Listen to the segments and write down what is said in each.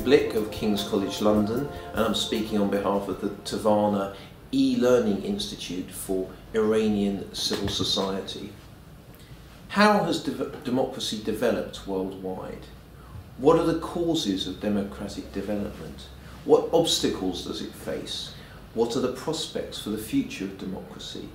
Blick of King's College, London, and I'm speaking on behalf of the Tavarna e-Learning Institute for Iranian Civil Society. How has democracy developed worldwide? What are the causes of democratic development? What obstacles does it face? What are the prospects for the future of democracy?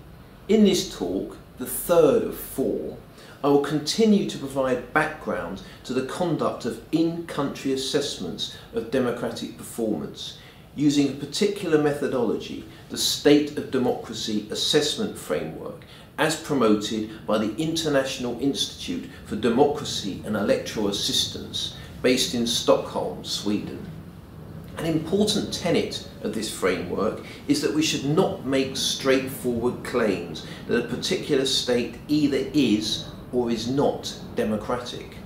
In this talk, the third of 4, I will continue to provide background to the conduct of in-country assessments of democratic performance, using a particular methodology, the State of Democracy Assessment Framework, as promoted by the International Institute for Democracy and Electoral Assistance, based in Stockholm, Sweden. An important tenet of this framework is that we should not make straightforward claims that a particular state either is or is not democratic.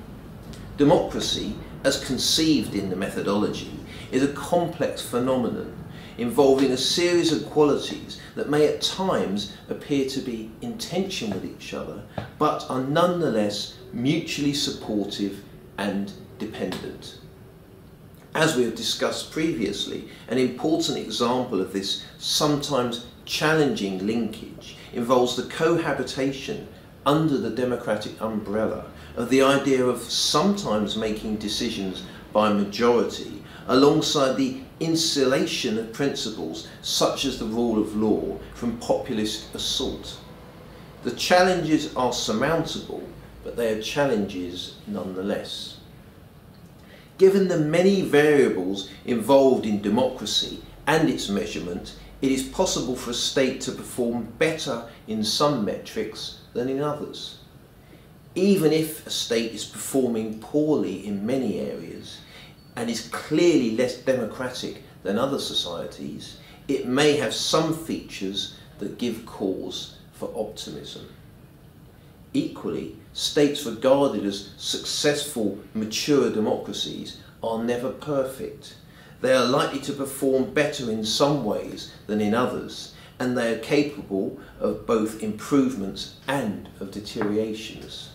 Democracy, as conceived in the methodology, is a complex phenomenon involving a series of qualities that may at times appear to be in tension with each other, but are nonetheless mutually supportive and dependent. As we have discussed previously, an important example of this sometimes challenging linkage involves the cohabitation under the democratic umbrella of the idea of sometimes making decisions by majority alongside the insulation of principles such as the rule of law from populist assault. The challenges are surmountable, but they are challenges nonetheless. Given the many variables involved in democracy and its measurement, it is possible for a state to perform better in some metrics than in others. Even if a state is performing poorly in many areas and is clearly less democratic than other societies, it may have some features that give cause for optimism. Equally, states regarded as successful, mature democracies are never perfect. They are likely to perform better in some ways than in others, and they are capable of both improvements and of deteriorations.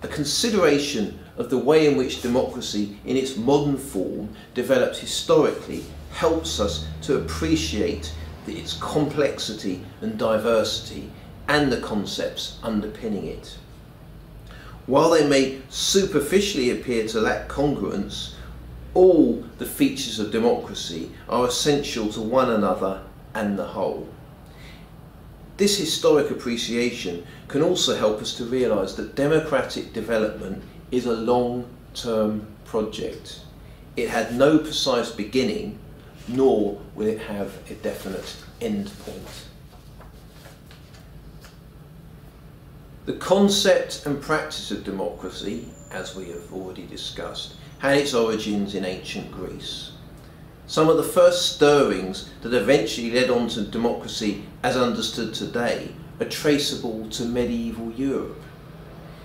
A consideration of the way in which democracy in its modern form developed historically helps us to appreciate its complexity and diversity and the concepts underpinning it. While they may superficially appear to lack congruence, all the features of democracy are essential to one another and the whole. This historic appreciation can also help us to realise that democratic development is a long-term project. It had no precise beginning, nor will it have a definite end point. The concept and practice of democracy, as we have already discussed, had its origins in ancient Greece. Some of the first stirrings that eventually led on to democracy as understood today are traceable to medieval Europe.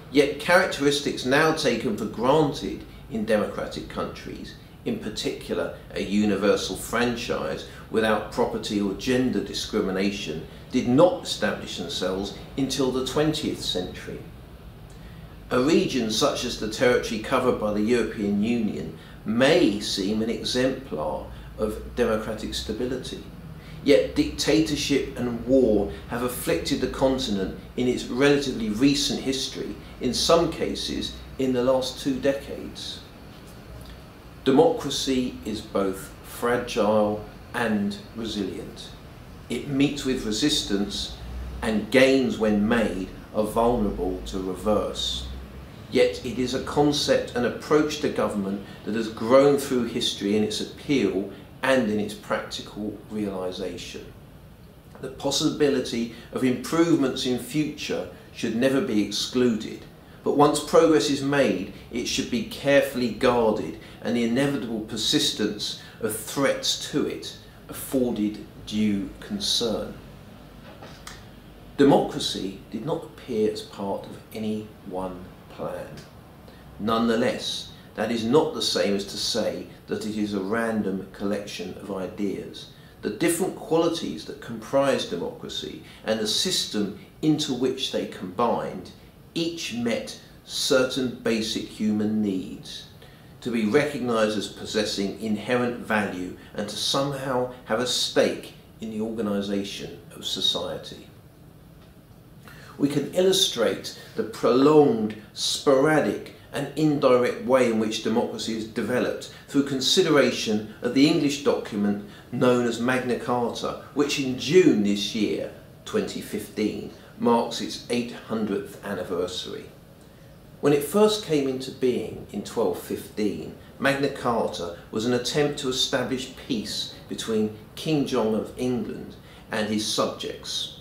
Yet characteristics now taken for granted in democratic countries, in particular a universal franchise without property or gender discrimination, did not establish themselves until the 20th century. A region such as the territory covered by the European Union may seem an exemplar of democratic stability. Yet dictatorship and war have afflicted the continent in its relatively recent history, in some cases in the last 2 decades. Democracy is both fragile and resilient. It meets with resistance, and gains when made are vulnerable to reverse. Yet it is a concept and approach to government that has grown through history in its appeal and in its practical realisation. The possibility of improvements in future should never be excluded, but once progress is made, it should be carefully guarded and the inevitable persistence of threats to it afforded due concern. Democracy did not appear as part of any one plan. Nonetheless, that is not the same as to say that it is a random collection of ideas. The different qualities that comprise democracy and the system into which they combined each met certain basic human needs. to be recognised as possessing inherent value and to somehow have a stake in the organisation of society. We can illustrate the prolonged, sporadic and indirect way in which democracy is developed through consideration of the English document known as Magna Carta, which in June this year, 2015, marks its 800th anniversary. When it first came into being in 1215, Magna Carta was an attempt to establish peace between King John of England and his subjects,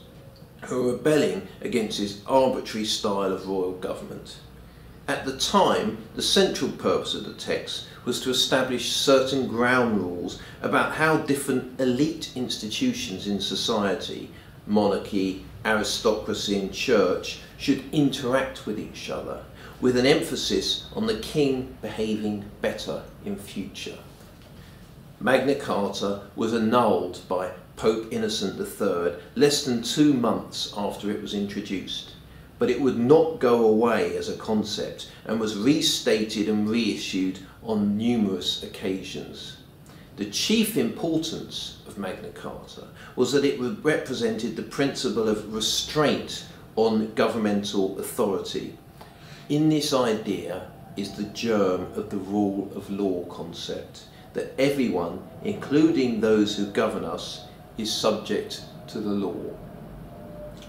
who were rebelling against his arbitrary style of royal government. At the time, the central purpose of the text was to establish certain ground rules about how different elite institutions in society, monarchy, aristocracy and church, should interact with each other, with an emphasis on the king behaving better in future. Magna Carta was annulled by Pope Innocent III less than 2 months after it was introduced, but it would not go away as a concept and was restated and reissued on numerous occasions. The chief importance of Magna Carta was that it represented the principle of restraint on governmental authority. In this idea is the germ of the rule of law concept, that everyone, including those who govern us, is subject to the law.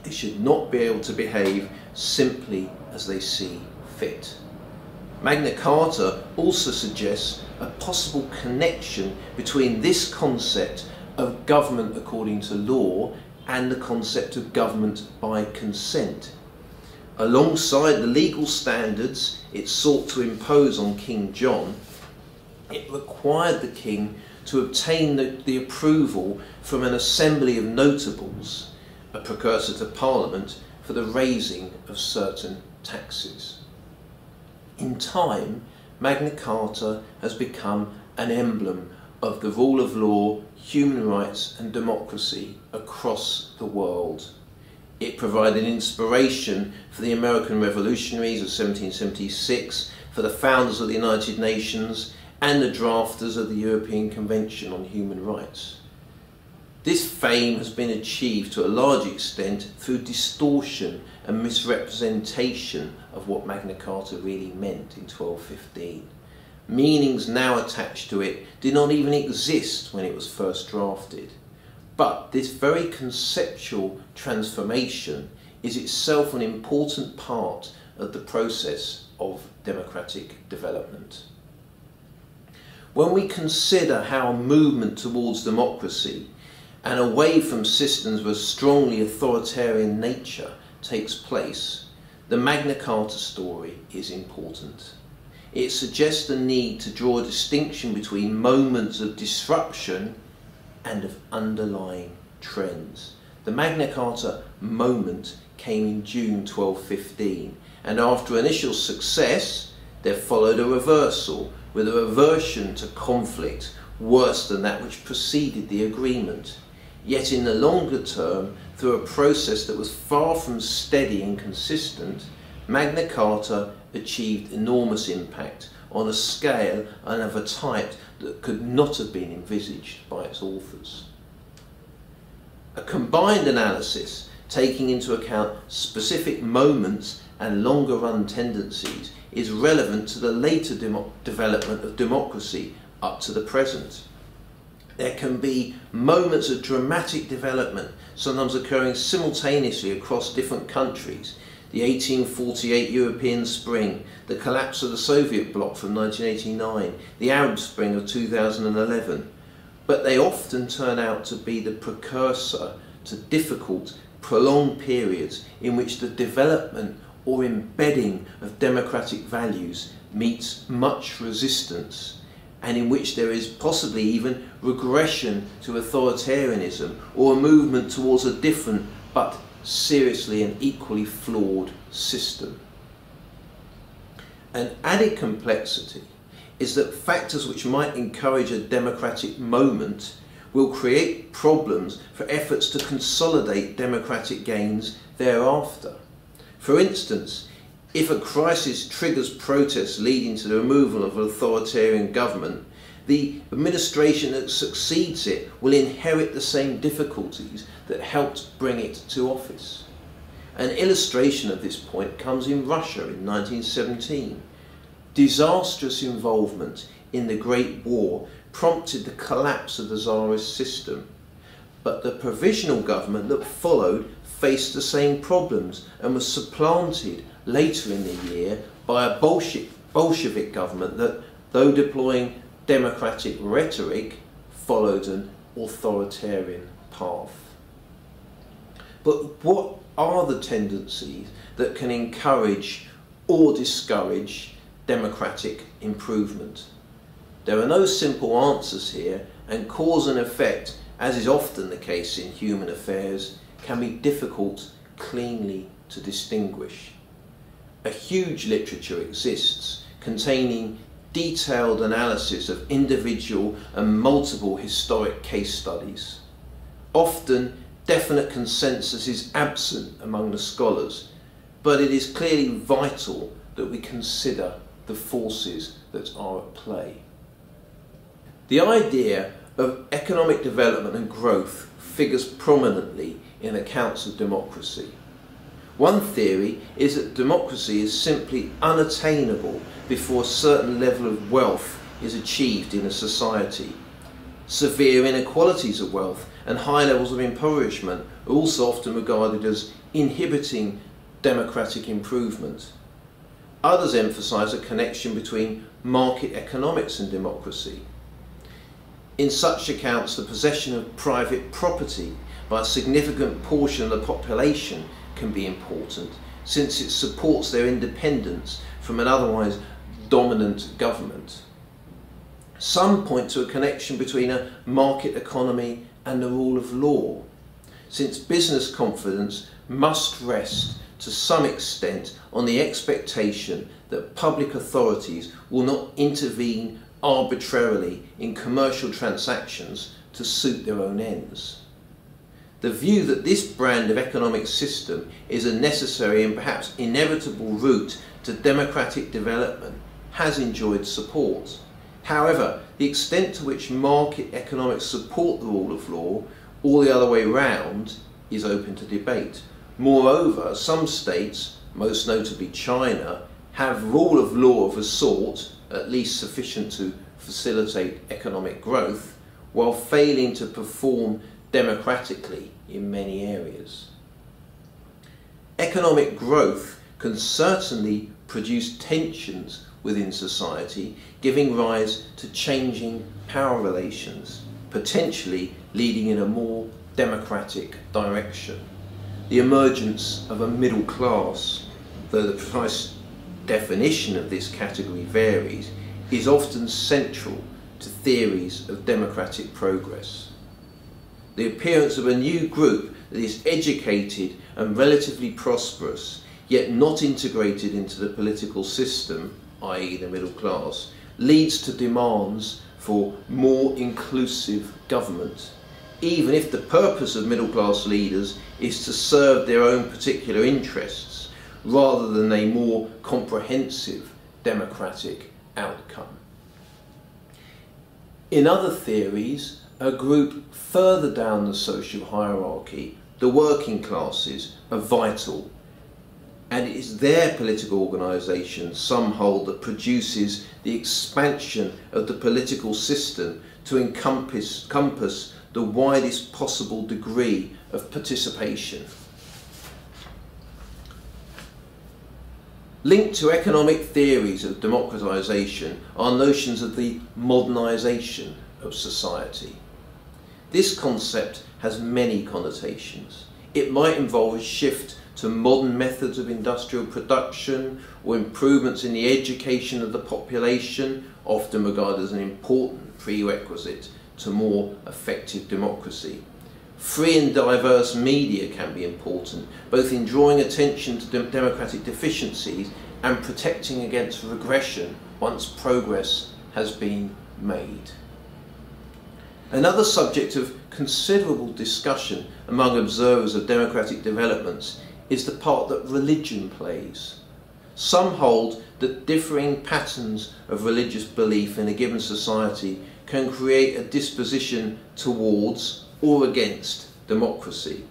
They should not be able to behave simply as they see fit. Magna Carta also suggests a possible connection between this concept of government according to law and the concept of government by consent. Alongside the legal standards it sought to impose on King John, it required the king to obtain the approval from an assembly of notables, a precursor to Parliament, for the raising of certain taxes. In time, Magna Carta has become an emblem of the rule of law, human rights and democracy across the world. It provided inspiration for the American revolutionaries of 1776, for the founders of the United Nations and the drafters of the European Convention on Human Rights. This fame has been achieved to a large extent through distortion and misrepresentation of what Magna Carta really meant in 1215. Meanings now attached to it did not even exist when it was first drafted. But this very conceptual transformation is itself an important part of the process of democratic development. When we consider how a movement towards democracy and away from systems with a strongly authoritarian nature takes place, the Magna Carta story is important. It suggests the need to draw a distinction between moments of disruption and of underlying trends. The Magna Carta moment came in June 1215, and after initial success there followed a reversal with a reversion to conflict worse than that which preceded the agreement. Yet in the longer term, through a process that was far from steady and consistent, Magna Carta achieved enormous impact on a scale and of a type that could not have been envisaged by its authors. A combined analysis, taking into account specific moments and longer run tendencies, is relevant to the later development of democracy up to the present. There can be moments of dramatic development, sometimes occurring simultaneously across different countries. The 1848 European Spring, the collapse of the Soviet bloc from 1989, the Arab Spring of 2011. But they often turn out to be the precursor to difficult, prolonged periods in which the development or embedding of democratic values meets much resistance, and in which there is possibly even regression to authoritarianism or a movement towards a different but seriously and equally flawed system. An added complexity is that factors which might encourage a democratic moment will create problems for efforts to consolidate democratic gains thereafter. For instance, if a crisis triggers protests leading to the removal of an authoritarian government, the administration that succeeds it will inherit the same difficulties that helped bring it to office. An illustration of this point comes in Russia in 1917. Disastrous involvement in the Great War prompted the collapse of the Tsarist system, but the provisional government that followed faced the same problems and was supplanted later in the year by a Bolshevik government that, though deploying democratic rhetoric, followed an authoritarian path. But what are the tendencies that can encourage or discourage democratic improvement? There are no simple answers here, and cause and effect, as is often the case in human affairs, can be difficult cleanly to distinguish. A huge literature exists containing detailed analysis of individual and multiple historic case studies. Often, definite consensus is absent among the scholars, but it is clearly vital that we consider the forces that are at play. The idea of economic development and growth figures prominently in accounts of democracy. One theory is that democracy is simply unattainable before a certain level of wealth is achieved in a society. Severe inequalities of wealth and high levels of impoverishment are also often regarded as inhibiting democratic improvement. Others emphasise a connection between market economics and democracy. In such accounts, the possession of private property by a significant portion of the population can be important, since it supports their independence from an otherwise dominant government. Some point to a connection between a market economy and the rule of law, since business confidence must rest to some extent on the expectation that public authorities will not intervene arbitrarily in commercial transactions to suit their own ends. The view that this brand of economic system is a necessary and perhaps inevitable route to democratic development has enjoyed support. However, the extent to which market economics support the rule of law, or the other way round, is open to debate. Moreover, some states, most notably China, have rule of law of a sort, at least sufficient to facilitate economic growth, while failing to perform democratically in many areas. Economic growth can certainly produce tensions within society, giving rise to changing power relations, potentially leading in a more democratic direction. The emergence of a middle class, though the precise definition of this category varies, is often central to theories of democratic progress. The appearance of a new group that is educated and relatively prosperous, yet not integrated into the political system, i.e. the middle class, leads to demands for more inclusive government, even if the purpose of middle class leaders is to serve their own particular interests, rather than a more comprehensive democratic outcome. In other theories, a group further down the social hierarchy, the working classes, are vital, and it is their political organisation, some hold, that produces the expansion of the political system to encompass the widest possible degree of participation. Linked to economic theories of democratisation are notions of the modernisation of society. This concept has many connotations. It might involve a shift to modern methods of industrial production or improvements in the education of the population, often regarded as an important prerequisite to more effective democracy. Free and diverse media can be important, both in drawing attention to democratic deficiencies and protecting against regression once progress has been made. Another subject of considerable discussion among observers of democratic developments is the part that religion plays. Some hold that differing patterns of religious belief in a given society can create a disposition towards or against democracy.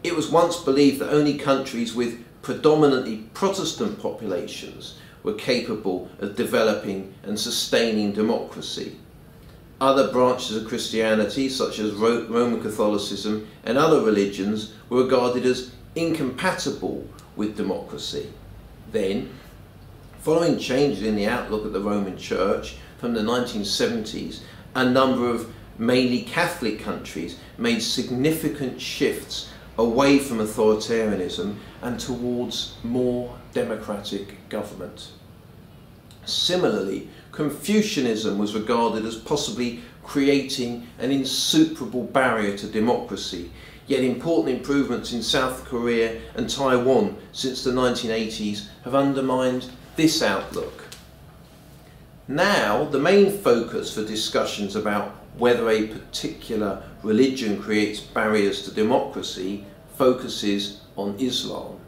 It was once believed that only countries with predominantly Protestant populations were capable of developing and sustaining democracy. Other branches of Christianity, such as Roman Catholicism and other religions, were regarded as incompatible with democracy. Then, following changes in the outlook of the Roman Church from the 1970s, a number of mainly Catholic countries made significant shifts away from authoritarianism and towards more democratic government. Similarly, Confucianism was regarded as possibly creating an insuperable barrier to democracy, yet important improvements in South Korea and Taiwan since the 1980s have undermined this outlook. Now, the main focus for discussions about whether a particular religion creates barriers to democracy focuses on Islam.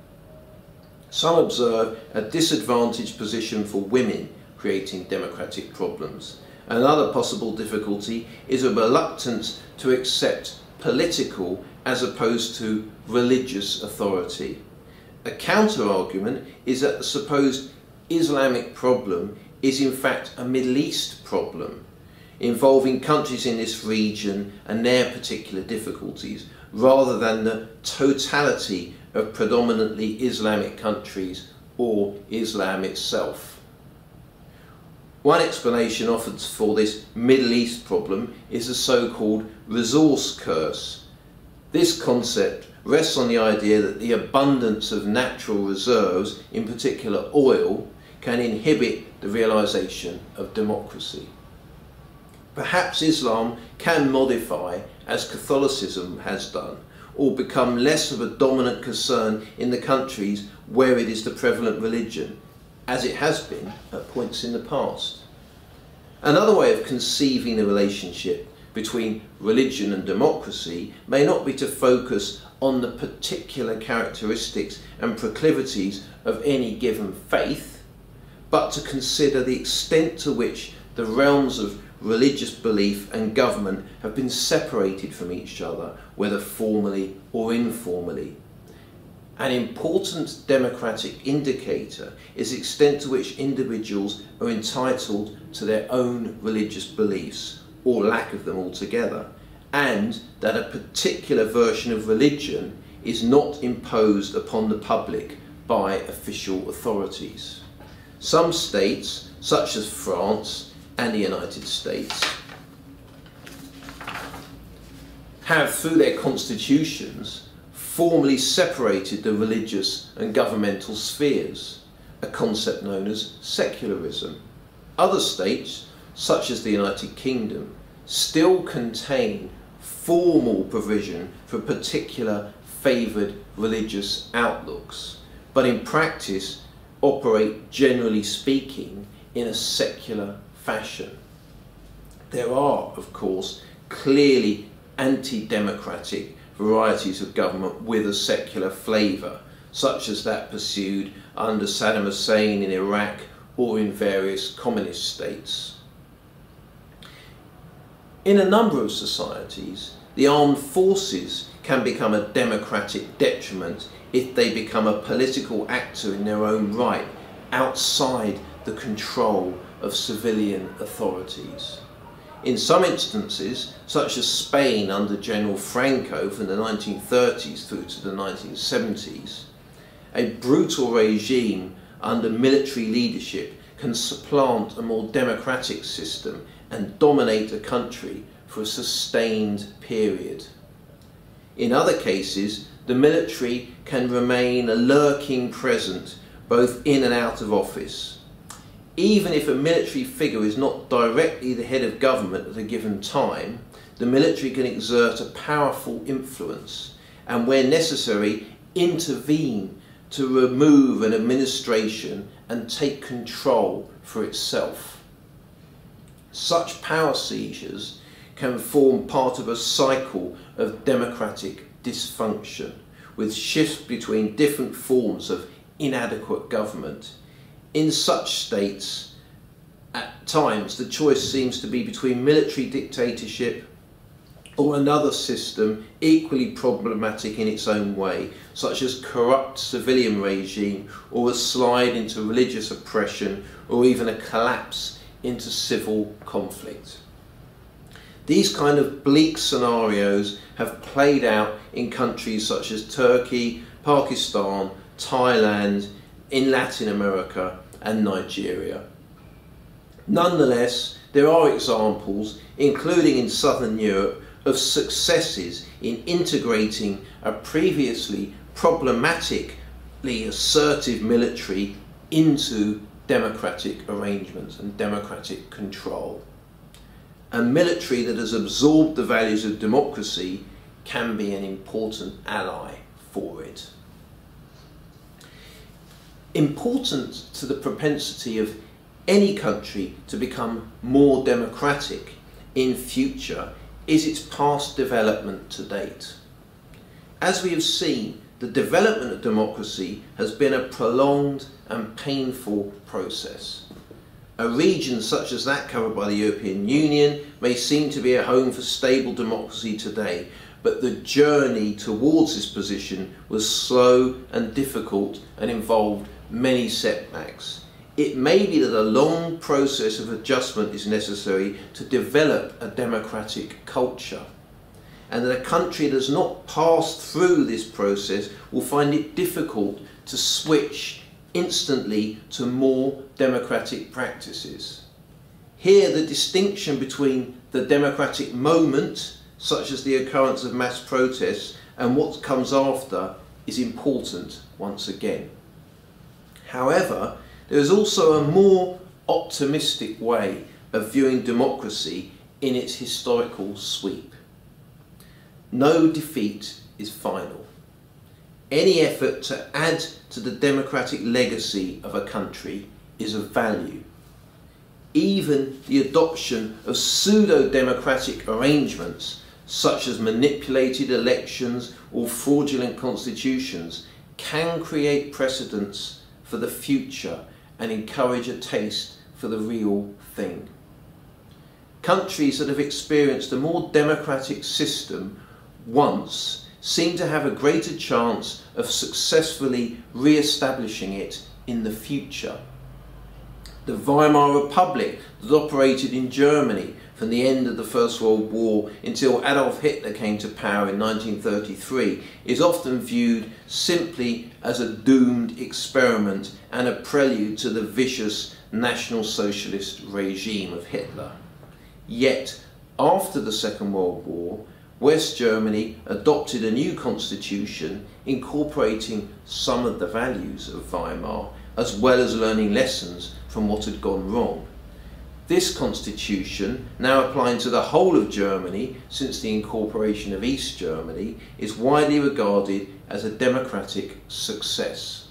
Some observe a disadvantaged position for women creating democratic problems. Another possible difficulty is a reluctance to accept political as opposed to religious authority. A counter-argument is that the supposed Islamic problem is in fact a Middle East problem, involving countries in this region and their particular difficulties, rather than the totality of predominantly Islamic countries or Islam itself. One explanation offered for this Middle East problem is the so-called resource curse. This concept rests on the idea that the abundance of natural reserves, in particular oil, can inhibit the realization of democracy. Perhaps Islam can modify, as Catholicism has done, or become less of a dominant concern in the countries where it is the prevalent religion, as it has been at points in the past. Another way of conceiving the relationship between religion and democracy may not be to focus on the particular characteristics and proclivities of any given faith, but to consider the extent to which the realms of religious belief and government have been separated from each other, whether formally or informally. An important democratic indicator is the extent to which individuals are entitled to their own religious beliefs, or lack of them altogether, and that a particular version of religion is not imposed upon the public by official authorities. Some states, such as France and the United States, have, through their constitutions, formally separated the religious and governmental spheres, a concept known as secularism. Other states, such as the United Kingdom, still contain formal provision for particular favoured religious outlooks, but in practice operate, generally speaking, in a secular fashion. There are, of course, clearly anti-democratic varieties of government with a secular flavour, such as that pursued under Saddam Hussein in Iraq or in various communist states. In a number of societies, the armed forces can become a democratic detriment if they become a political actor in their own right, outside the control of civilian authorities. In some instances, such as Spain under General Franco from the 1930s through to the 1970s, a brutal regime under military leadership can supplant a more democratic system and dominate a country for a sustained period. In other cases, the military can remain a lurking presence both in and out of office. Even if a military figure is not directly the head of government at a given time, the military can exert a powerful influence and, where necessary, intervene to remove an administration and take control for itself. Such power seizures can form part of a cycle of democratic dysfunction, with shifts between different forms of inadequate government. In such states, at times, the choice seems to be between military dictatorship or another system equally problematic in its own way, such as corrupt civilian regime, or a slide into religious oppression, or even a collapse into civil conflict. These kind of bleak scenarios have played out in countries such as Turkey, Pakistan, Thailand, in Latin America and Nigeria. Nonetheless, there are examples, including in Southern Europe, of successes in integrating a previously problematically assertive military into democratic arrangements and democratic control. A military that has absorbed the values of democracy can be an important ally for it. Important to the propensity of any country to become more democratic in future is its past development to date. As we have seen, the development of democracy has been a prolonged and painful process. A region such as that covered by the European Union may seem to be a home for stable democracy today, but the journey towards this position was slow and difficult and involved many setbacks. It may be that a long process of adjustment is necessary to develop a democratic culture, and that a country that has not passed through this process will find it difficult to switch instantly to more democratic practices. Here, the distinction between the democratic moment, such as the occurrence of mass protests, and what comes after is important once again. However, there is also a more optimistic way of viewing democracy in its historical sweep. No defeat is final. Any effort to add to the democratic legacy of a country is of value. Even the adoption of pseudo-democratic arrangements, such as manipulated elections or fraudulent constitutions, can create precedents for the future and encourage a taste for the real thing. Countries that have experienced a more democratic system once seem to have a greater chance of successfully re-establishing it in the future. The Weimar Republic that operated in Germany from the end of the First World War until Adolf Hitler came to power in 1933 is often viewed simply as a doomed experiment and a prelude to the vicious National Socialist regime of Hitler. Yet, after the Second World War, West Germany adopted a new constitution incorporating some of the values of Weimar, as well as learning lessons from what had gone wrong. This constitution, now applying to the whole of Germany since the incorporation of East Germany, is widely regarded as a democratic success.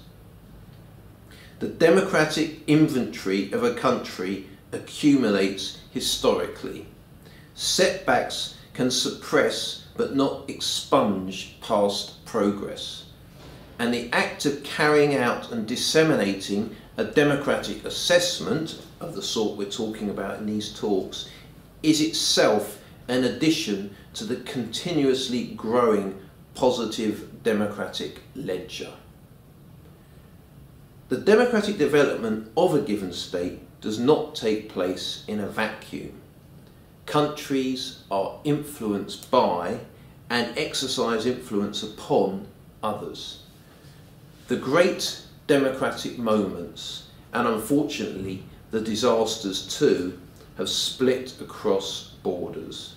The democratic inventory of a country accumulates historically. Setbacks can suppress but not expunge past progress. And the act of carrying out and disseminating a democratic assessment of the sort we're talking about in these talks is itself an addition to the continuously growing positive democratic ledger. The democratic development of a given state does not take place in a vacuum. Countries are influenced by and exercise influence upon others. The great democratic moments, and unfortunately the disasters too, have split across borders.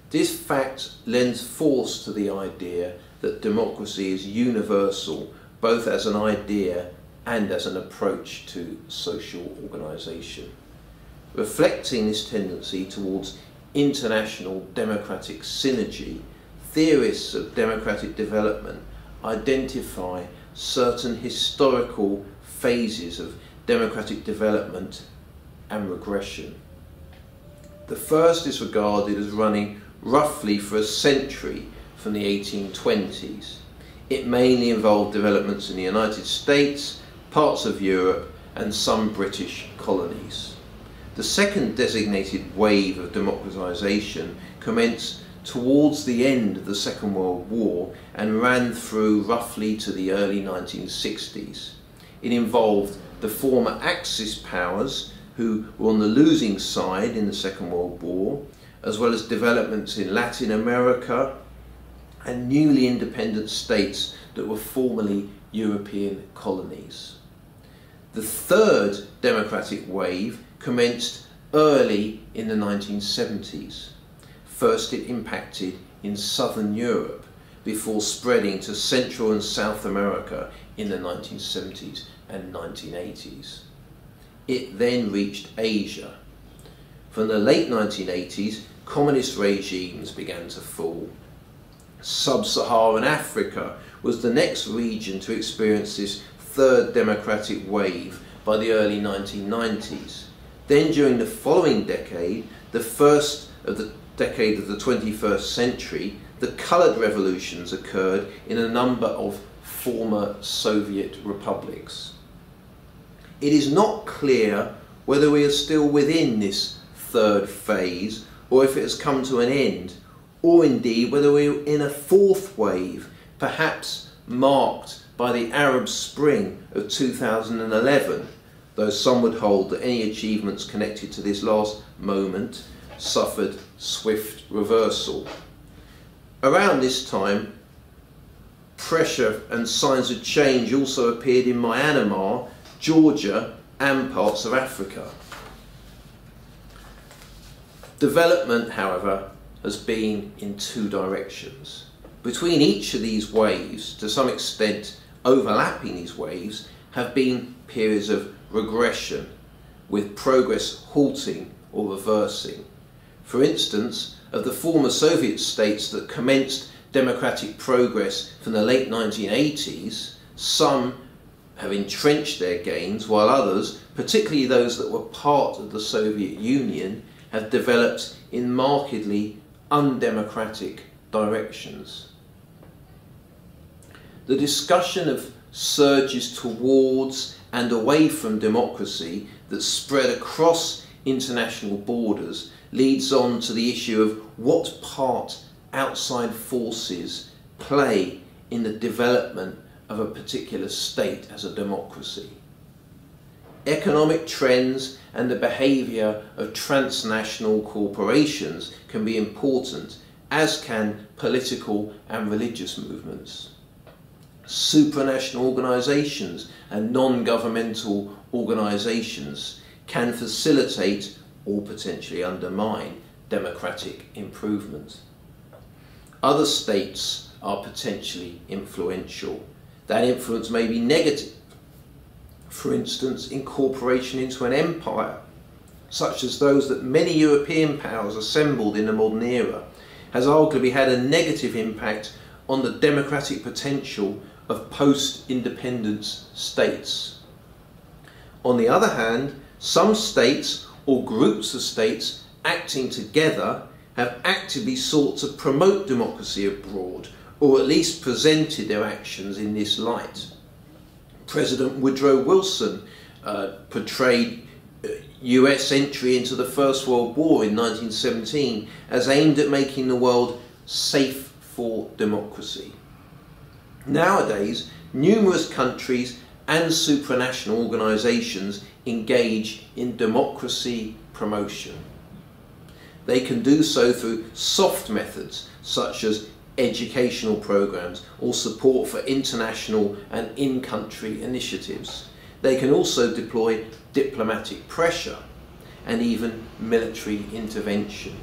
This fact lends force to the idea that democracy is universal, both as an idea and as an approach to social organisation. Reflecting this tendency towards international democratic synergy, theorists of democratic development identify certain historical phases of democratic development and regression. The first is regarded as running roughly for a century from the 1820s. It mainly involved developments in the United States, parts of Europe and some British colonies. The second designated wave of democratisation commenced towards the end of the Second World War and ran through roughly to the early 1960s. It involved the former Axis powers, who were on the losing side in the Second World War, as well as developments in Latin America and newly independent states that were formerly European colonies. The third democratic wave commenced early in the 1970s. First it impacted in southern Europe before spreading to Central and South America in the 1970s and 1980s. It then reached Asia. From the late 1980s, communist regimes began to fall. Sub-Saharan Africa was the next region to experience this third democratic wave by the early 1990s. Then during the following decade, the first of the decade of the 21st century, the coloured revolutions occurred in a number of former Soviet republics. It is not clear whether we are still within this third phase or if it has come to an end, or indeed whether we are in a fourth wave, perhaps marked by the Arab Spring of 2011, though some would hold that any achievements connected to this last moment suffered swift reversal. Around this time, pressure and signs of change also appeared in Myanmar, Georgia and parts of Africa. Development, however, has been in two directions. Between each of these waves, to some extent overlapping these waves, have been periods of regression, with progress halting or reversing. For instance, of the former Soviet states that commenced democratic progress from the late 1980s, some have entrenched their gains, while others, particularly those that were part of the Soviet Union, have developed in markedly undemocratic directions. The discussion of surges towards and away from democracy that spread across international borders leads on to the issue of what part outside forces play in the development of a particular state as a democracy. Economic trends and the behaviour of transnational corporations can be important, as can political and religious movements. Supranational organisations and non-governmental organisations can facilitate or potentially undermine democratic improvement. Other states are potentially influential. That influence may be negative. For instance, incorporation into an empire, such as those that many European powers assembled in the modern era, has arguably had a negative impact on the democratic potential of post-independence states. On the other hand, some states or groups of states acting together have actively sought to promote democracy abroad, or at least presented their actions in this light. President Woodrow Wilson portrayed US entry into the First World War in 1917 as aimed at making the world safe for democracy. Nowadays, numerous countries and supranational organisations engage in democracy promotion. They can do so through soft methods such as educational programs or support for international and in-country initiatives. They can also deploy diplomatic pressure and even military intervention.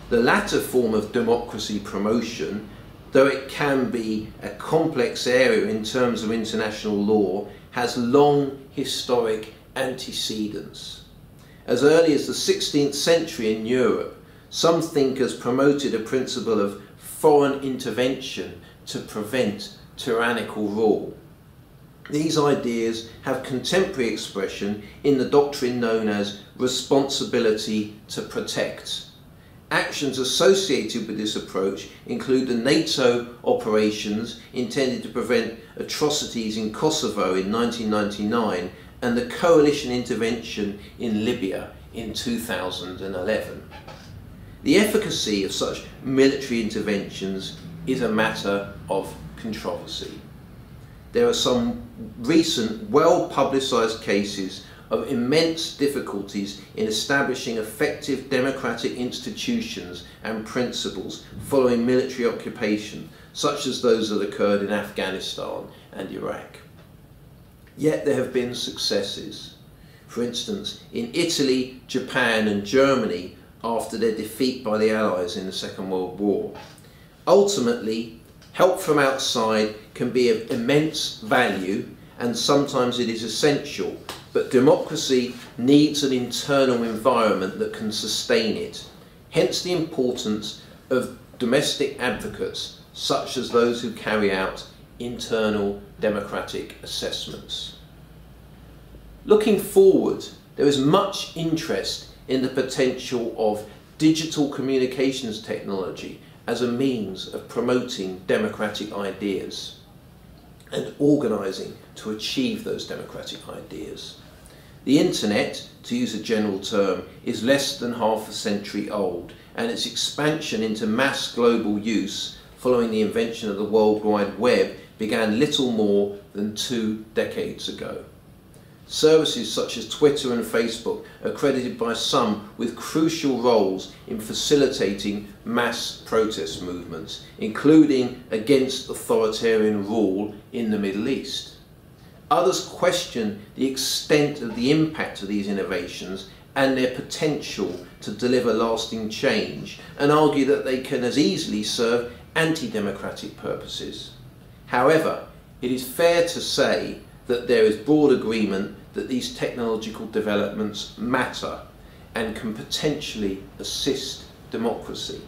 The latter form of democracy promotion, though it can be a complex area in terms of international law, has long historic antecedents. As early as the 16th century in Europe, some thinkers promoted a principle of foreign intervention to prevent tyrannical rule. These ideas have contemporary expression in the doctrine known as responsibility to protect, Actions associated with this approach include the NATO operations intended to prevent atrocities in Kosovo in 1999 and the coalition intervention in Libya in 2011. The efficacy of such military interventions is a matter of controversy. There are some recent well-publicised cases of immense difficulties in establishing effective democratic institutions and principles following military occupation, such as those that occurred in Afghanistan and Iraq. Yet there have been successes. For instance, in Italy, Japan and Germany after their defeat by the Allies in the Second World War. Ultimately, help from outside can be of immense value, and sometimes it is essential, but democracy needs an internal environment that can sustain it. Hence the importance of domestic advocates, such as those who carry out internal democratic assessments. Looking forward, there is much interest in the potential of digital communications technology as a means of promoting democratic ideas and organising to achieve those democratic ideas. The internet, to use a general term, is less than half a century old, and its expansion into mass global use following the invention of the World Wide Web began little more than 2 decades ago. Services such as Twitter and Facebook are credited by some with crucial roles in facilitating mass protest movements, including against authoritarian rule in the Middle East. Others question the extent of the impact of these innovations and their potential to deliver lasting change, and argue that they can as easily serve anti-democratic purposes. However, it is fair to say that there is broad agreement that these technological developments matter and can potentially assist democracy.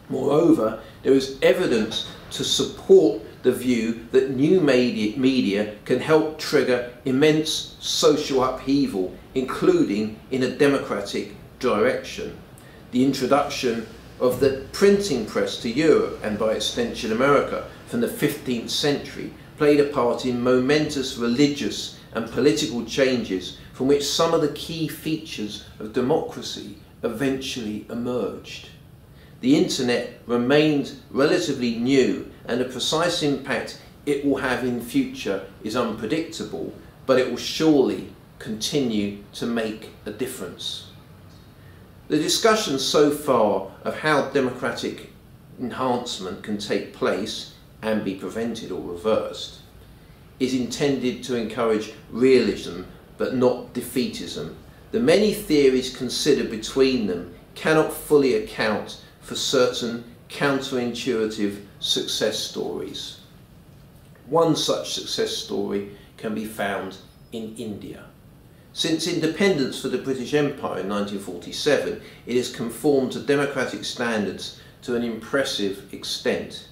Moreover, there is evidence to support the view that new media can help trigger immense social upheaval, including in a democratic direction. The introduction of the printing press to Europe, and by extension America, from the 15th century played a part in momentous religious and political changes from which some of the key features of democracy eventually emerged. The internet remains relatively new, and the precise impact it will have in future is unpredictable, but it will surely continue to make a difference. The discussion so far of how democratic enhancement can take place and be prevented or reversed is intended to encourage realism but not defeatism. The many theories considered between them cannot fully account for certain counterintuitive success stories. One such success story can be found in India. Since independence for the British Empire in 1947, it has conformed to democratic standards to an impressive extent.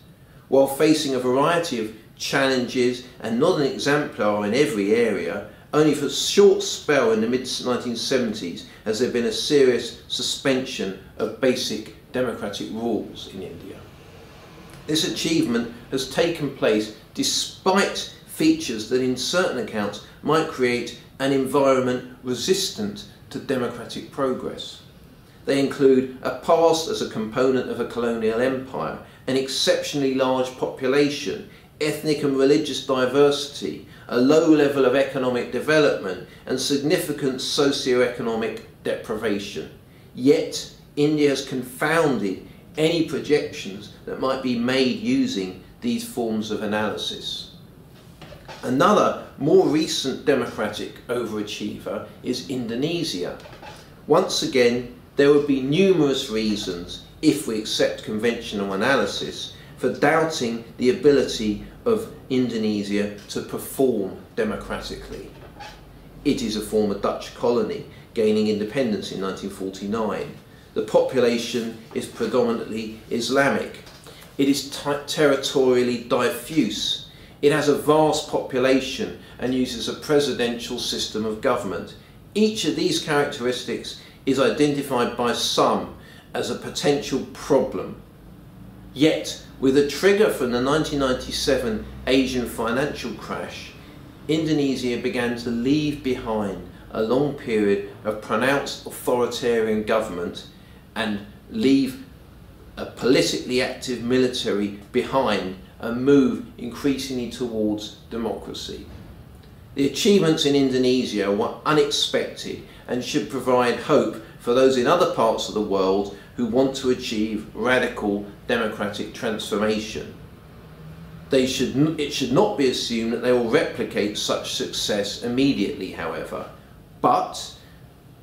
While facing a variety of challenges and not an exemplar in every area, only for a short spell in the mid-1970s has there been a serious suspension of basic democratic rules in India. This achievement has taken place despite features that in certain accounts might create an environment resistant to democratic progress. They include a past as a component of a colonial empire, an exceptionally large population, ethnic and religious diversity, a low level of economic development, and significant socio-economic deprivation. Yet, India has confounded any projections that might be made using these forms of analysis. Another, more recent democratic overachiever is Indonesia. Once again, there would be numerous reasons, if we accept conventional analysis, for doubting the ability of Indonesia to perform democratically. It is a former Dutch colony, gaining independence in 1949. The population is predominantly Islamic. It is territorially diffuse. It has a vast population and uses a presidential system of government. Each of these characteristics is identified by some as a potential problem. Yet, with a trigger from the 1997 Asian financial crash, Indonesia began to leave behind a long period of pronounced authoritarian government and leave a politically active military behind and move increasingly towards democracy. The achievements in Indonesia were unexpected and should provide hope for those in other parts of the world who want to achieve radical democratic transformation. It should not be assumed that they will replicate such success immediately, however. But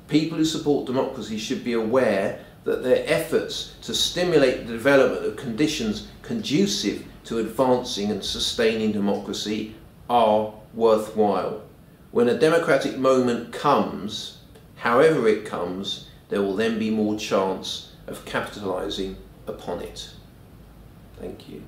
people who support democracy should be aware that their efforts to stimulate the development of conditions conducive to advancing and sustaining democracy are worthwhile. When a democratic moment comes, however it comes, there will then be more chance of capitalising upon it. Thank you.